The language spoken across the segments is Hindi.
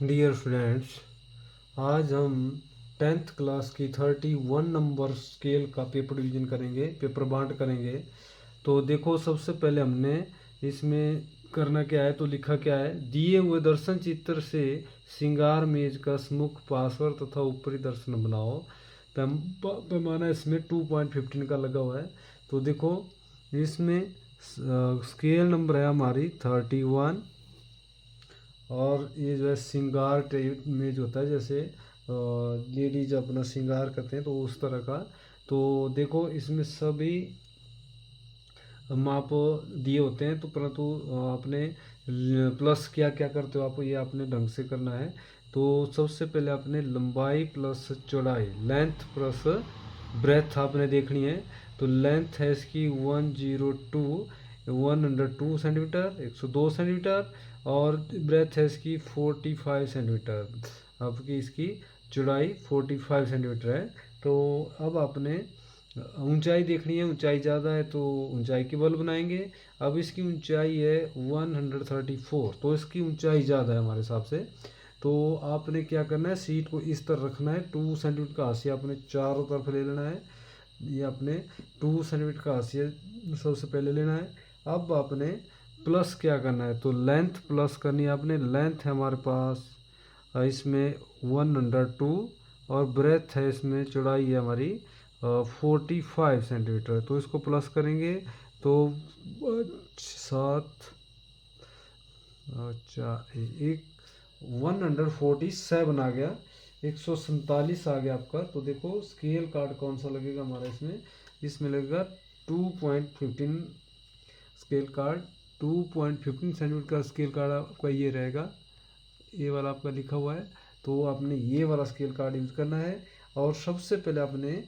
डियर स्टूडेंट्स, आज हम 10th क्लास की 31 नंबर स्केल का पेपर डिवीजन करेंगे, पेपर बांट करेंगे। तो देखो, सबसे पहले हमने इसमें करना क्या है, तो लिखा क्या है, दिए हुए दर्शन चित्र से श्रृंगार मेज का स्मुख पार्श्व तथा ऊपरी दर्शन बनाओ। पैमाना इसमें 2.15 का लगा हुआ है। तो देखो, इसमें स्केल नंबर है हमारी 31। और ये जो है श्रृंगार टाइप में जो होता है, जैसे लेडीज अपना श्रृंगार करते हैं, तो उस तरह का। तो देखो, इसमें सभी माप दिए होते हैं, तो परंतु अपने प्लस क्या क्या करते हो आप, ये अपने ढंग से करना है। तो सबसे पहले अपने लंबाई प्लस चौड़ाई, लेंथ प्लस ब्रेथ आपने देखनी है। तो लेंथ है इसकी 102 सेंटीमीटर, 102 सेंटीमीटर। और ब्रेथ है इसकी 45 सेंटीमीटर। आपकी इसकी चौड़ाई 45 सेंटीमीटर है। तो अब आपने ऊंचाई देखनी है, ऊंचाई ज़्यादा है तो ऊंचाई के बल बनाएंगे। अब इसकी ऊंचाई है 134, तो इसकी ऊंचाई ज़्यादा है हमारे हिसाब से। तो आपने क्या करना है, सीट को इस तरह रखना है। 2 सेंटीमीटर का हाशिया आपने चारों तरफ ले लेना है। ये आपने 2 सेंटीमीटर का हाशिया सबसे पहले लेना है। अब आपने प्लस क्या करना है, तो लेंथ प्लस करनी है आपने। लेंथ है हमारे पास इसमें 102, और ब्रेथ है इसमें, चौड़ाई है हमारी 45 सेंटीमीटर। तो इसको प्लस करेंगे तो 7 एक 147 आ गया, 147 आ गया आपका। तो देखो, स्केल कार्ड कौन सा लगेगा हमारा इसमें लगेगा 2.15 स्केल कार्ड। 2.15 सेंटीमीटर का स्केल कार्ड आपका ये रहेगा, ये वाला आपका लिखा हुआ है। तो आपने ये वाला स्केल कार्ड यूज़ करना है। और सबसे पहले आपने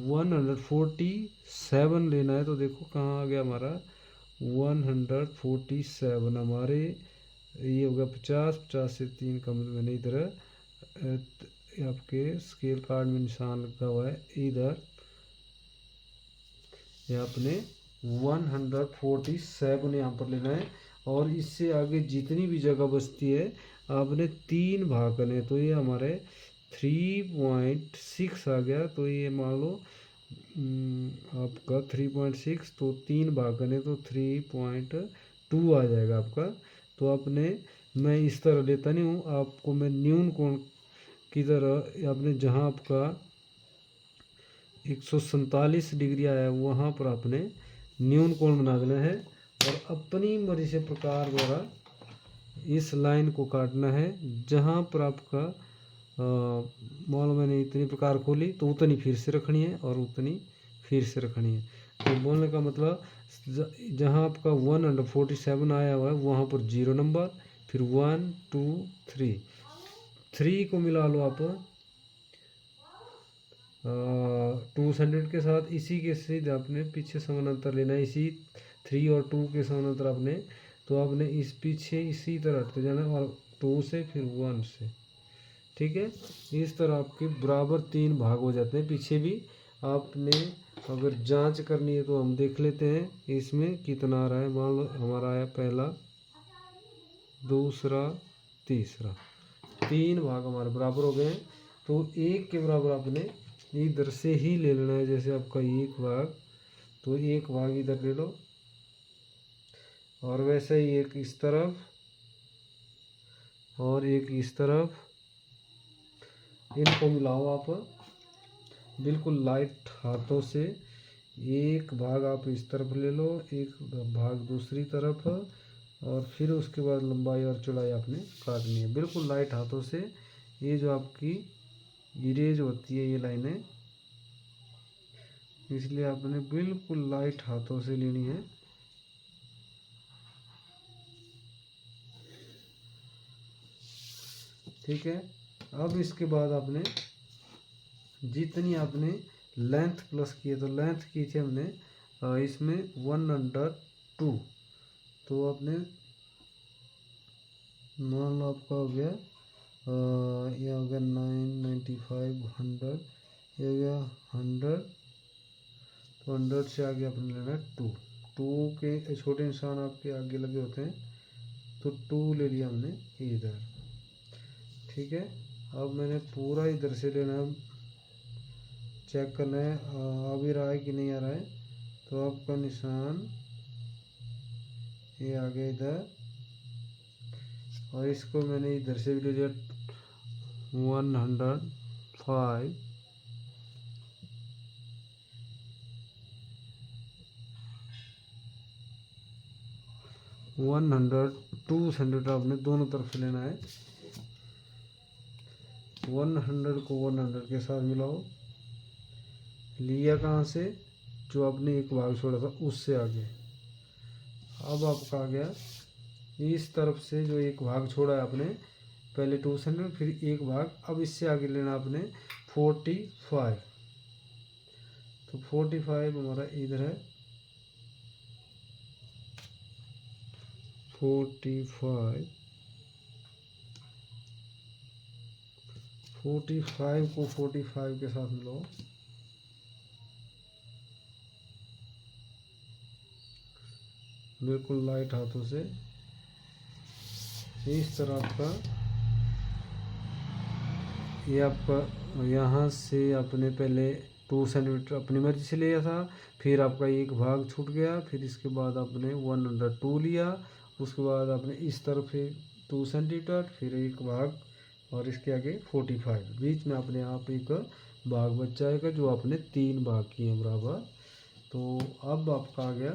147 लेना है। तो देखो कहाँ आ गया हमारा 147 हमारे, ये होगा 50, 50 से 3 कम मैंने इधर आपके स्केल कार्ड में निशान लगा हुआ है इधर। ये आपने 147 यहाँ पर लेना है। और इससे आगे जितनी भी जगह बचती है आपने 3 भाग करने हैं। तो ये हमारे 3.6 आ गया। तो ये मान लो आपका 3.6, तो 3 भाग करने तो 3.2 आ जाएगा आपका। तो आपने, मैं इस तरह लेता नहीं हूँ, आपको मैं न्यून कोण की तरह, आपने जहाँ आपका 147 डिग्री आया है वहाँ पर आपने न्यून कोण बना देना है। और अपनी मर्जी से प्रकार द्वारा इस लाइन को काटना है। जहाँ पर आपका मान लो मैंने इतनी प्रकार खोली, तो उतनी फिर से रखनी है और उतनी फिर से रखनी है। तो बोलने का मतलब, जहाँ आपका 147 आया हुआ है वहाँ पर 0 नंबर, फिर 1 2 3, 3 को मिला लो आप 2 सेंटीमीटर के साथ। इसी के सीधे आपने पीछे समानांतर लेना है, इसी 3 और 2 के समानांतर आपने। तो आपने इस पीछे इसी तरह हटते जाना है, और 2 से फिर 1 से, ठीक है। इस तरह आपके बराबर 3 भाग हो जाते हैं। पीछे भी आपने अगर जांच करनी है तो हम देख लेते हैं इसमें कितना आ रहा है। मान लो हमारा आया पहला, दूसरा, तीसरा, 3 भाग हमारे बराबर हो गए हैं। तो 1 के बराबर आपने इधर से ही ले लेना है। जैसे आपका 1 भाग, तो 1 भाग इधर ले लो, और वैसे ही एक इस तरफ और एक इस तरफ। इनको मिलाओ आप बिल्कुल लाइट हाथों से। एक भाग आप इस तरफ ले लो, एक भाग दूसरी तरफ, और फिर उसके बाद लंबाई और चौड़ाई आपने काटनी है बिल्कुल लाइट हाथों से। ये जो आपकी इरेज होती है ये लाइनें, इसलिए आपने बिल्कुल लाइट हाथों से लेनी है। ठीक है। अब इसके बाद आपने जितनी आपने लेंथ प्लस की है, तो लेंथ की थी हमने इसमें 102। तो आपने मान लो आपका हो गया ये हो गया 995, 100, ये हो गया 100। तो 100 से आगे आपने लेना है 2। 2 के छोटे निशान आपके आगे लगे होते हैं, तो 2 ले लिया हमने इधर। ठीक है। अब मैंने पूरा इधर से लेना है, चेक करना है आ भी रहा है कि नहीं आ रहा है। तो आपका निशान ये आ गया इधर, और इसको मैंने इधर से भी ले लिया 105, 102 सेंटीमीटर आपने दोनों तरफ से लेना है। 100 को 100 के साथ मिलाओ। लिया कहाँ से, जो आपने एक भाग छोड़ा था उससे आगे। अब आपका आ गया इस तरफ से, जो एक भाग छोड़ा है आपने, पहले 2 सेंटीमीटर फिर एक भाग, अब इससे आगे लेना आपने 45। तो 45 हमारा इधर है, 45 को 45 के साथ मिलाओ। बिल्कुल लाइट हाथों से इस तरह आपका, ये आपका यहाँ से आपने पहले 2 सेंटीमीटर अपनी मर्जी से लिया था, फिर आपका एक भाग छूट गया, फिर इसके बाद आपने 102 लिया, उसके बाद आपने इस तरफ से 2 सेंटीमीटर फिर एक भाग, और इसके आगे 45, बीच में अपने आप एक भाग बच जाएगा, जो आपने 3 भाग किए बराबर। तो अब आपका आ गया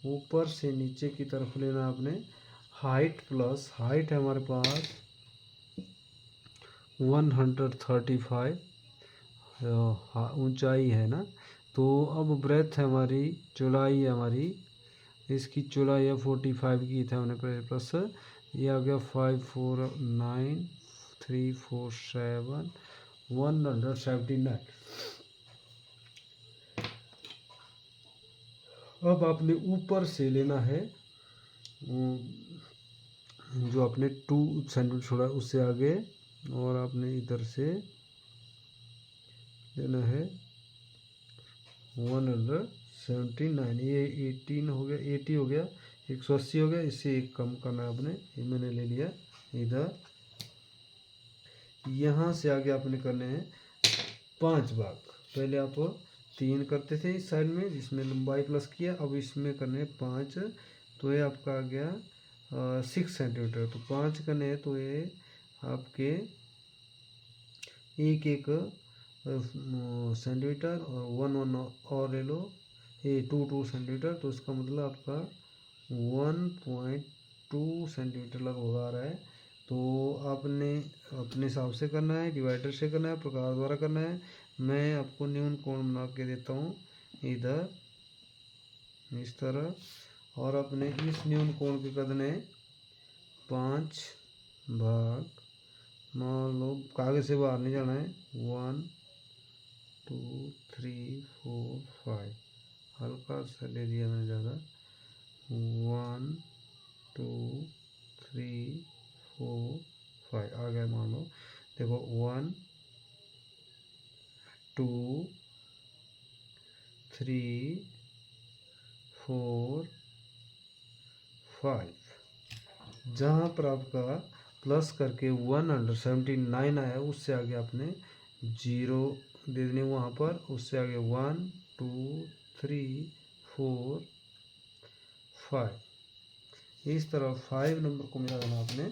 ऊपर से नीचे की तरफ लेना आपने हाइट प्लस, हाइट है हमारे पास 135, ऊंचाई है ना। तो अब ब्रेथ है हमारी, चौड़ाई है हमारी, इसकी चौड़ाई है 45 की था हमने प्लस, ये आ गया 5 4 9 3 4 7 179। अब आपने ऊपर से लेना है जो आपने 2 सेंटीमीटर छोड़ा उससे आगे, और आपने इधर से लेना है 179। ये 18 हो गया, 80 हो गया, 180 हो गया, इससे एक कम करना है आपने, ये मैंने ले लिया इधर। यहाँ से आगे आपने करने हैं 5 भाग। पहले आप 3 करते थे इस साइड में जिसमें लंबाई प्लस किया, अब इसमें करने 5। तो ये आपका आ गया 6 सेंटीमीटर। तो 5 करने हैं तो ये आपके एक एक सेंटीमीटर, और 1 और ले लो, ये 2 सेंटीमीटर। तो इसका मतलब आपका 1.2 सेंटीमीटर लगभग आ रहा है। तो आपने अपने हिसाब से करना है, डिवाइडर से करना है, प्रकार द्वारा करना है। मैं आपको न्यून कोण बना के देता हूँ इधर इस तरह, और अपने इस न्यून कोण के करने 5 भाग। मान लो कागज से बाहर नहीं जाना है। 1 2 3 4 5, हल्का सा ले लिया मैंने ज़्यादा। 1 2 3 4 5 आ गया। मान लो देखो 1 2 3 4 5, जहाँ पर आपका प्लस करके 179 आया, उससे आगे आपने 0 दे देने वहाँ पर, उससे आगे 1 2 3 4 5, इस तरह 5 नंबर को मिला देना आपने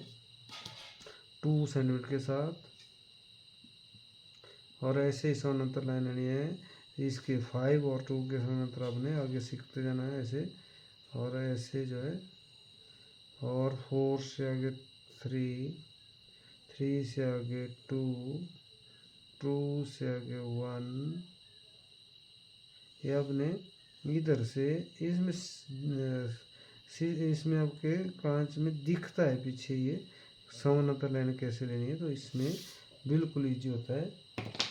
2 सेंटीमीटर के साथ, और ऐसे ही समानांतर लाइन लेनी है। इसके 5 और 2 के समानांतर आपने आगे सीखते जाना है ऐसे, और ऐसे जो है, और 4 से आगे 3 3 से आगे 2 2 से आगे 1। ये आपने इधर से इसमें आपके कांच में दिखता है पीछे ये समानांतर लाइन कैसे लेनी है, तो इसमें बिल्कुल इजी होता है।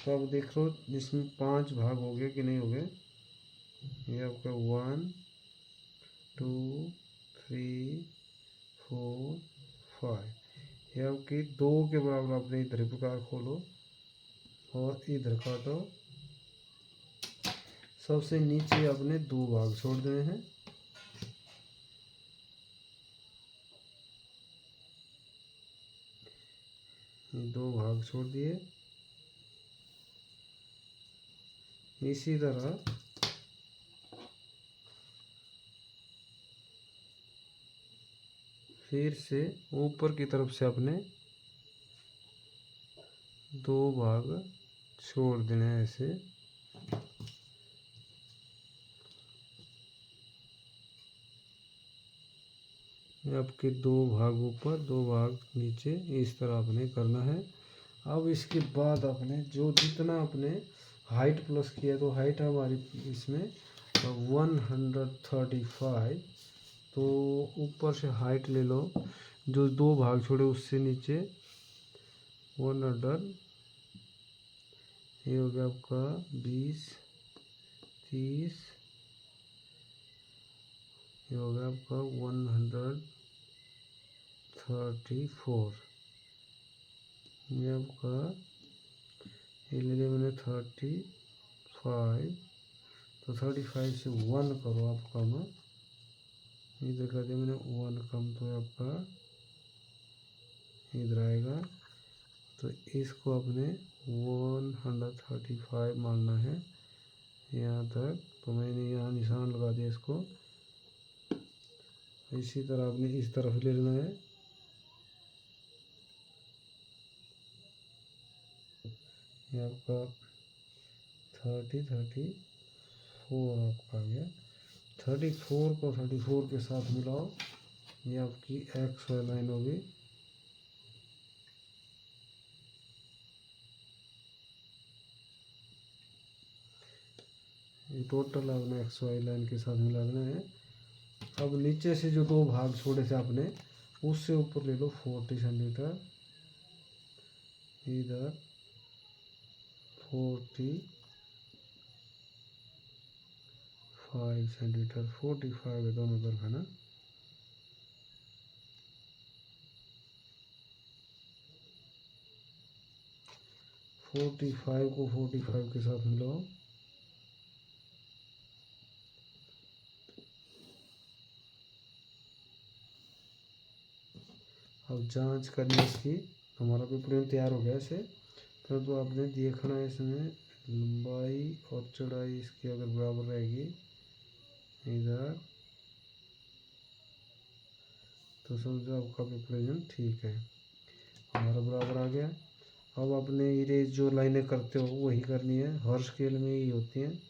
तो आप देख लो इसमें 5 भाग हो गए कि नहीं हो गए। ये आपका 1 2 3 4 5, ये आपकी 2 के बराबर आपने इधर प्रकार खोलो और इधर काटो। सबसे नीचे आपने 2 भाग छोड़ देने हैं। ये 2 भाग छोड़ दिए। इसी तरह फिर से ऊपर की तरफ से अपने 2 भाग छोड़ देने हैं ऐसे। आपके 2 भाग ऊपर 2 भाग नीचे इस तरह अपने करना है। अब इसके बाद अपने जो जितना अपने हाइट प्लस किया तो हाइट हमारी इसमें 135, तो ऊपर से हाइट ले लो, जो 2 भाग छोड़े उससे नीचे 100, ये हो गया आपका 20, 30, ये हो गया आपका 134, ये आपका ये ले लिया मैंने 35, तो 35 से 1 करो आप कम, इधर कर दिया मैंने 1 कम, तो आपका इधर आएगा। तो इसको अपने 135 मानना है यहाँ तक, तो मैंने यहाँ निशान लगा दिया इसको। इसी तरह आपने इस तरफ ले लेना है। ये आपका 34 आपका आ गया। 34 को 34 के साथ मिलाओ, ये आपकी एक्स वाई लाइन होगी। ये टोटल आपने एक्स वाई लाइन के साथ मिला देना है। अब नीचे से जो 2 भाग छोड़े थे आपने उससे ऊपर ले लो 40 सेंटीमीटर, इधर 45 सेंटीमीटर, 45 है दोनों तरफ है ना। को 45 के साथ मिलाओ। अब जांच करनी इसकी, हमारा पेपर तैयार हो गया इसे। तो आपने देखना है इसमें लंबाई और चौड़ाई इसकी अगर बराबर रहेगी इधर, तो समझो आपका पेपर ठीक है, हमारा बराबर आ गया। अब अपने इरेज जो लाइनें करते हो वही करनी है, हर स्केल में ही होती हैं।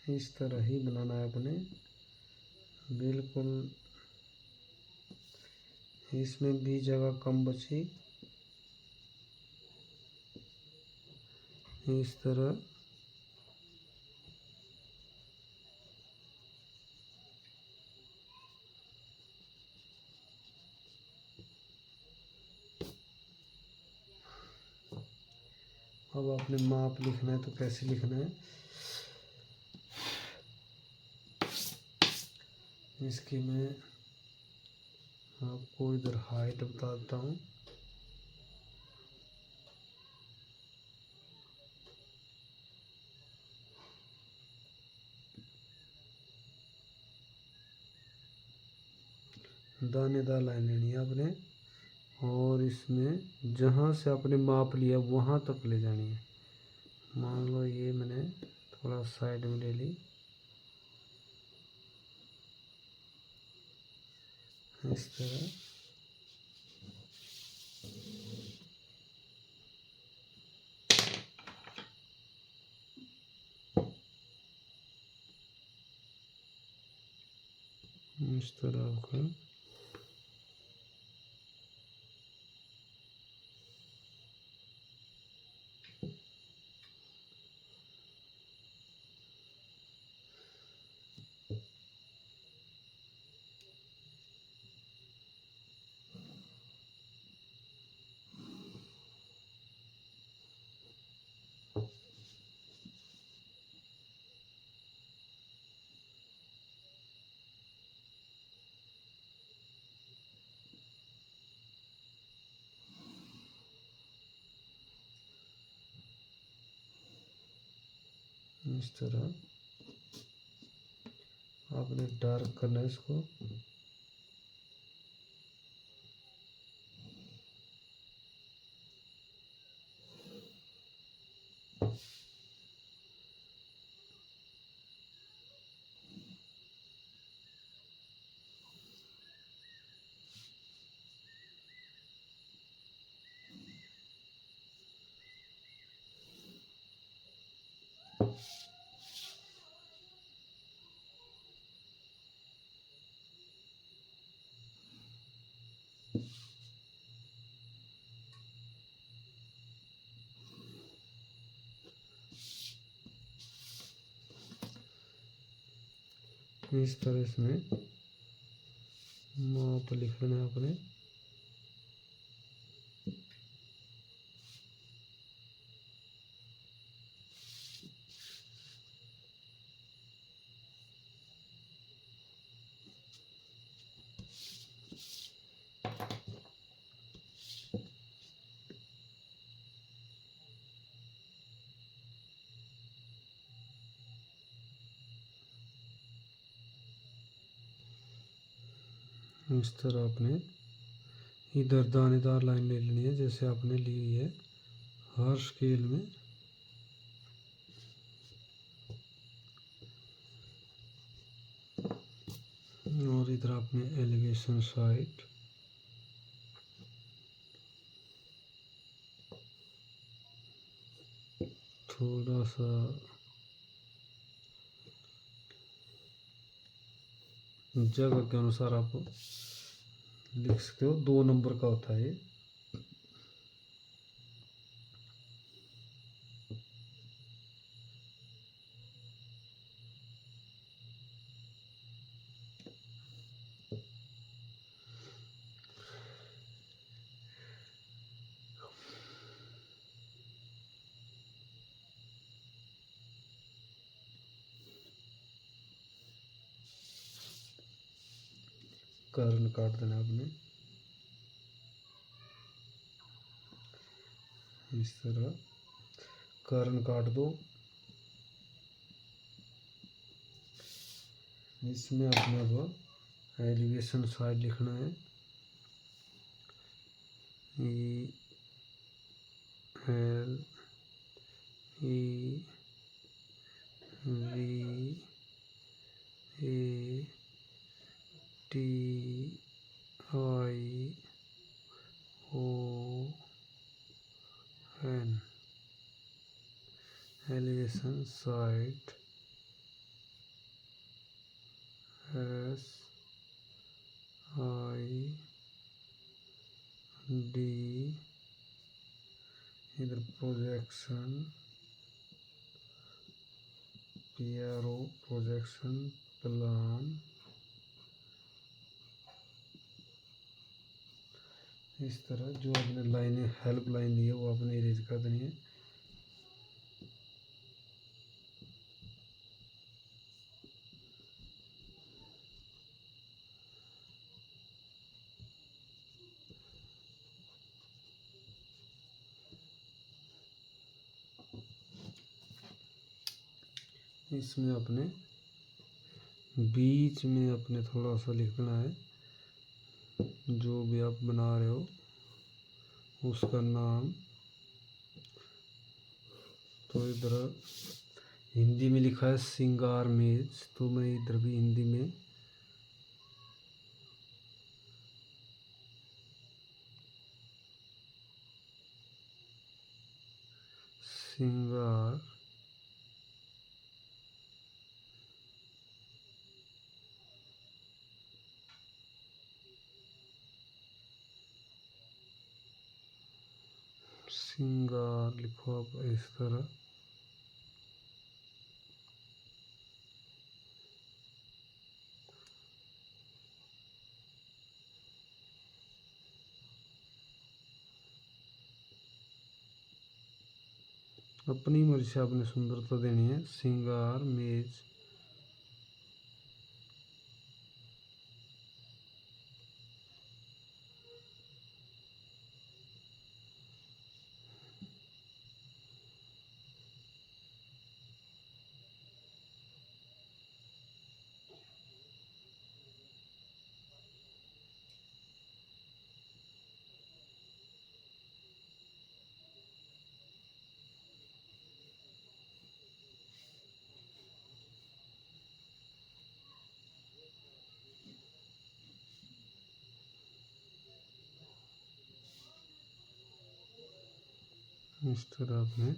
इस तरह ही बनाना है अपने, बिल्कुल। इसमें भी जगह कम बची, इस तरह अब आपने माप लिखना है तो कैसे लिखना है, इसकी मैं आपको इधर हाइट बता देता हूँ। दानेदार लाइन लेनी है आपने, और इसमें जहाँ से आपने माप लिया वहाँ तक ले जानी है। मान लो ये मैंने थोड़ा साइड में ले ली, इस तरह। इस तरह आपका इस तरह आपने डार्क करना है इसको। इस तरह इसमें माप लिख लेना है अपने। इस तरह आपने इधर दानेदार लाइन ले लेनी है जैसे आपने ली हुई है हर स्केल में। और इधर आपने एलिवेशन साइड थोड़ा सा जगह के अनुसार आप लिख सकते हो। 2 नंबर का होता है ये। कर्न काट देना आपने इस तरह। कर्न काट दो। इसमें अपने अब एलिवेशन साइड लिखना है। E L E V A T I O N elevation side S I D इधर प्रोजेक्शन पीआरओ प्रोजेक्शन प्लान। इस तरह जो आपने लाइनें हेल्प लाइन ली है वो आपने इरेज कर देनी है। इसमें अपने बीच में अपने थोड़ा सा लिखना है जो भी आप बना रहे हो उसका नाम। तो इधर हिंदी में लिखा है सिंगार मेज, तो मैं इधर भी हिंदी में सिंगार सिंगार लिखो आप इस तरह। अपनी मर्जी से आपने सुंदरता देनी है। सिंगार मेज इस तरह आपने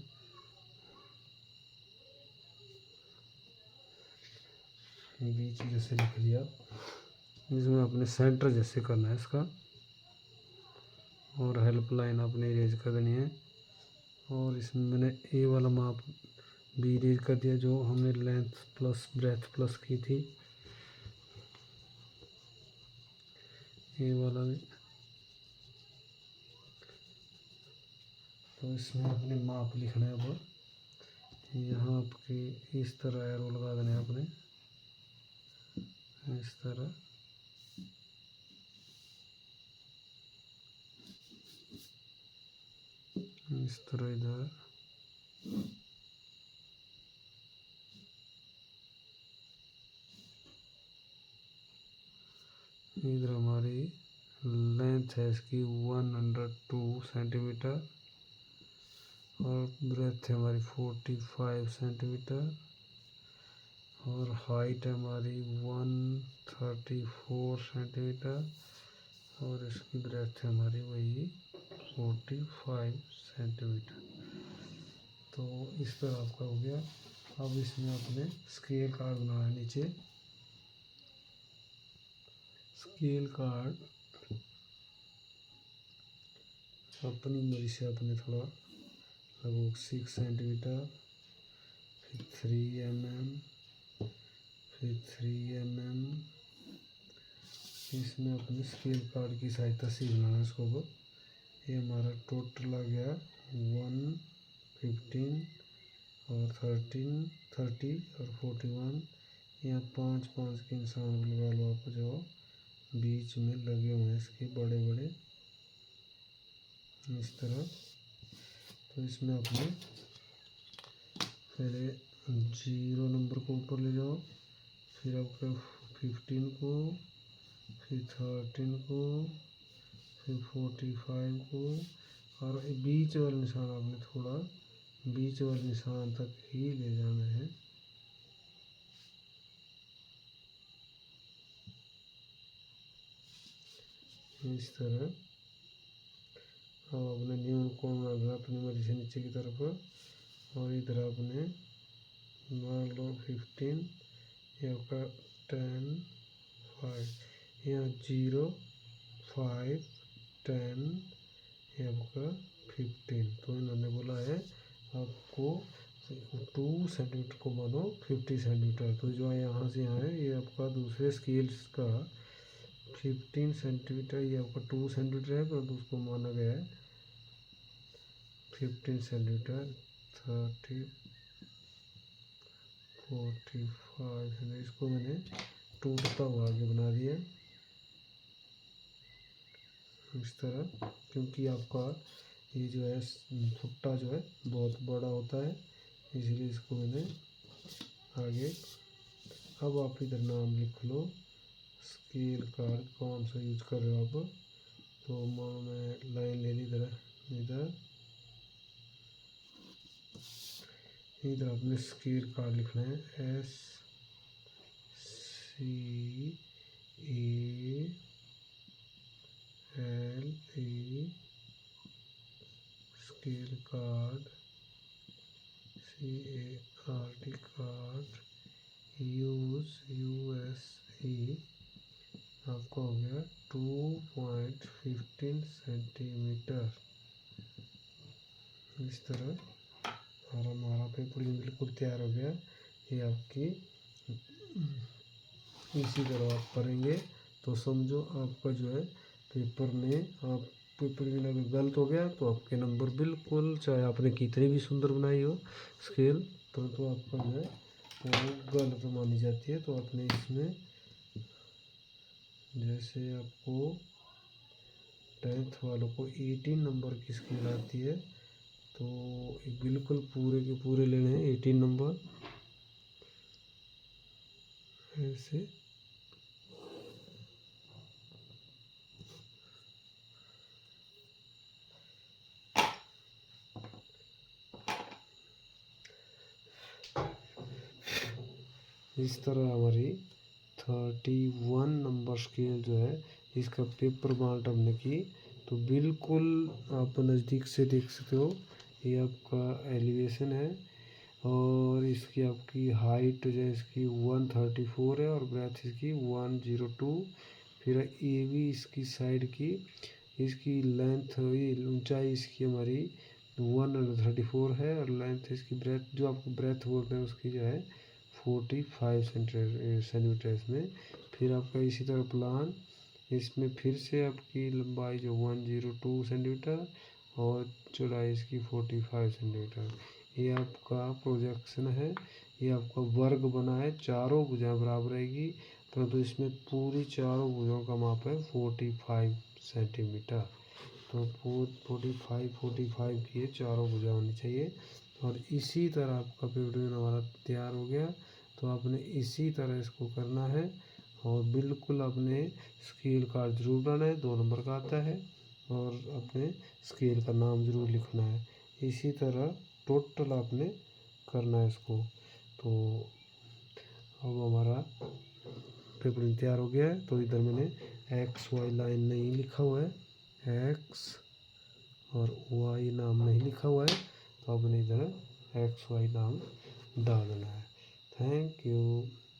बीच जैसे लिख लिया। इसमें अपने सेंटर जैसे करना है इसका। और हेल्प लाइन आपने इरेज कर देनी है। और इसमें मैंने ए वाला माप भी इरेज कर दिया जो हमने लेंथ प्लस ब्रेथ प्लस की थी। ये वाला भी। तो इसमें अपने माप लिखना है। अब यहाँ आपके इस तरह एरो लगा देने अपने, इस तरह। इस तरह इधर, इधर हमारी लेंथ है इसकी 102 सेंटीमीटर और ब्रेथ है हमारी 45 सेंटीमीटर और हाइट है हमारी 134 सेंटीमीटर और इसकी ब्रेथ है हमारी वही 45 सेंटीमीटर। तो इस तरह आपका हो गया। अब इसमें अपने स्केल कार्ड बनाना है। नीचे स्केल कार्ड अपनी मर्जी से अपने थोड़ा लगभग 6 सेंटीमीटर, फिर 3 mm, फिर 3 mm। इसमें अपने स्केल कार्ड की सहायता से बनाना है इसको। ये हमारा टोटल आ गया 115 और 30 और 41। यहाँ 5 के निशान लगा लो आप, जो बीच में लगे हुए हैं इसके बड़े बड़े, इस तरह। तो इसमें अपने पहले 0 नंबर को ऊपर ले जाओ, फिर आपका 15 को, फिर 13 को, फिर 45 को, और बीच वाले निशान आपने थोड़ा बीच वाले निशान तक ही ले जाना है। इस तरह। अब अपने न्यून कोण बनाना अपनी मर्जी से नीचे की तरफ, और इधर आपने मान लो 15, ये आपका 10, 5, यहाँ 0, 5, 10, ये आपका 15। तो इन्होंने बोला है आपको 2 सेंटीमीटर को मानो 50 सेंटीमीटर। तो जो यहाँ से यहाँ है ये आपका दूसरे स्केल्स का 15 सेंटीमीटर, ये आपका 2 सेंटीमीटर है, परंतु उसको माना गया है 15 सेंटीमीटर। 30, 45, इसको मैंने टूटता हुआ आगे बना दिया इस तरह, क्योंकि आपका ये जो है फुट्टा जो है बहुत बड़ा होता है, इसलिए इसको मैंने आगे। अब आप इधर नाम लिख लो, स्केल कार्ड कौन सा यूज कर रहे हो आप। तो मैं लाइन ले ली इधर, इधर इधर आपने स्केल कार्ड लिखना है SCALE, scale card, CARD card, USE आपका हो गया 2.15 सेंटीमीटर। इस तरह और हमारा पेपर बिल्कुल तैयार हो गया। ये आपकी इसी तरह आप करेंगे तो समझो आपका जो है पेपर में, आप पेपर में अगर गलत हो गया तो आपके नंबर बिल्कुल, चाहे आपने कितनी भी सुंदर बनाई हो स्केल, तो आपका जो है वो गलत मानी जाती है। तो आपने इसमें जैसे आपको 10th वालों को 18 नंबर की स्केल आती है, तो बिल्कुल पूरे के पूरे लेने हैं 18 नंबर ऐसे। इस तरह हमारी 31 नंबर स्केल जो है इसका पेपर मार्ट हमने की। तो बिल्कुल आप नज़दीक से देख सकते हो, ये आपका एलिवेशन है और इसकी आपकी हाइट जो है इसकी 134 है और ब्रेथ इसकी 102। फिर ये भी इसकी साइड की, इसकी लेंथ हुई, ऊंचाई इसकी हमारी 134 है और लेंथ इसकी ब्रेथ, जो आपको ब्रेथ बोलते हैं उसकी जो है 45 सेंटीमीटर इसमें। फिर आपका इसी तरह प्लान इसमें फिर से आपकी लंबाई जो 102 सेंटीमीटर और चौड़ाई इसकी 45 सेंटीमीटर। ये आपका प्रोजेक्शन है, ये आपका वर्ग बना है, चारों भुजाएं बराबर रहेगी, परंतु इसमें पूरी चारों भुजाओं का माप है 45 सेंटीमीटर। तो 45 की ये चारों भुजा होनी चाहिए। और इसी तरह आपका पेविलियन हमारा तैयार हो गया। तो आपने इसी तरह इसको करना है और बिल्कुल अपने स्केल का जरूर बनाना है, 2 नंबर का आता है, और अपने स्केल का नाम जरूर लिखना है। इसी तरह टोटल आपने करना है इसको। तो अब हमारा पेपर तैयार हो गया है। तो इधर मैंने XY लाइन नहीं लिखा हुआ है, X और Y नाम नहीं लिखा हुआ है, तो आपने इधर XY नाम डाल देना है। Thank you.